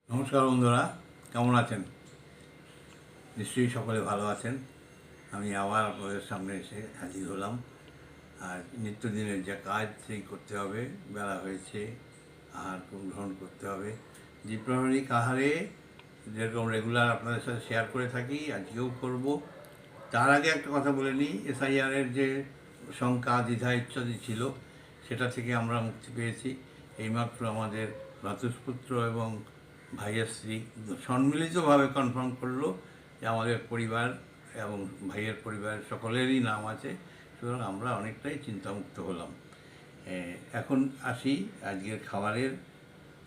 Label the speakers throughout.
Speaker 1: নমস্কার বন্ধুরা, কেমন আছেন? নিশ্চয়ই সকলে ভালো আছেন। আমি আবার আপনাদের সামনে এসে হাজির হলাম। আর নিত্যদিনের যে কাজ সেই করতে হবে, বেলা হয়েছে, আহার গ্রহণ করতে হবে। দ্বিপ্রহরিক আহারে যেরকম রেগুলার আপনাদের সাথে শেয়ার করে থাকি, আজকেও করব। তার আগে একটা কথা বলে নিই, এসআইআরের যে শঙ্কা দ্বিধা ইত্যাদি ছিল, সেটা থেকে আমরা মুক্তি পেয়েছি। এইমাত্র আমাদের ভ্রাতুষ্পুত্র এবং ভাইয়ের স্ত্রী সম্মিলিতভাবে কনফার্ম করলো যে আমাদের পরিবার এবং ভাইয়ের পরিবারের সকলেরই নাম আছে। সুতরাং আমরা অনেকটাই চিন্তামুক্ত হলাম। এখন আসি আজকের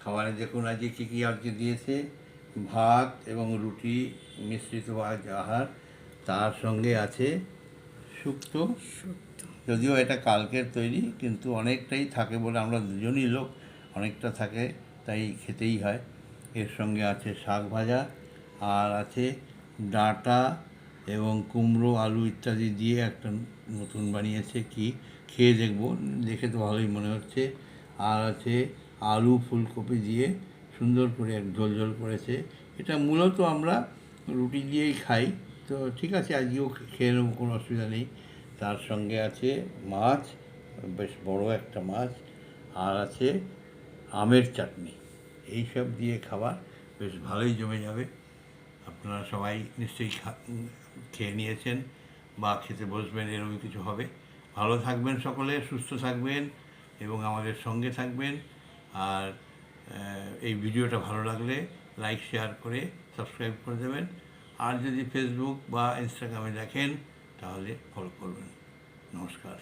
Speaker 1: খাবারে দেখুন আজকে কী কী আজকে দিয়েছে। ভাত এবং রুটি মিশ্রিত আহার, তার সঙ্গে আছে শুক্তো। যদিও এটা কালকের তৈরি, কিন্তু অনেকটাই থাকে বলে আমরা দুজনই লোক, অনেকটা থাকে, তাই খেতেই হয়। এর সঙ্গে আছে শাক ভাজা, আর আছে ডাঁটা এবং কুমড়ো আলু ইত্যাদি দিয়ে একটা নতুন বানিয়েছে, কি খেয়ে দেখব, দেখে তো ভালোই মনে হচ্ছে। আর আছে আলু ফুলকপি দিয়ে সুন্দর করে এক ঝোল ঝোল করেছে। এটা মূলত আমরা রুটি দিয়েই খাই, তো ঠিক আছে, আজকেও খেয়ে নেবো, কোনো অসুবিধা নেই। তার সঙ্গে আছে মাছ, বেশ বড় একটা মাছ, আর আছে আমের চাটনি। এই সব দিয়ে খাবার বেশ ভালোই জমে যাবে। আপনারা সবাই নিশ্চয়ই খেয়ে নিয়েছেন বা খেতে বসবেন, এরকম কিছু হবে। ভালো থাকবেন সকলে, সুস্থ থাকবেন এবং আমাদের সঙ্গে থাকবেন। আর এই ভিডিওটা ভালো লাগলে লাইক শেয়ার করে সাবস্ক্রাইব করে দেবেন। আর যদি ফেসবুক বা ইনস্টাগ্রামে দেখেন তাহলে ফলো করবেন। নমস্কার।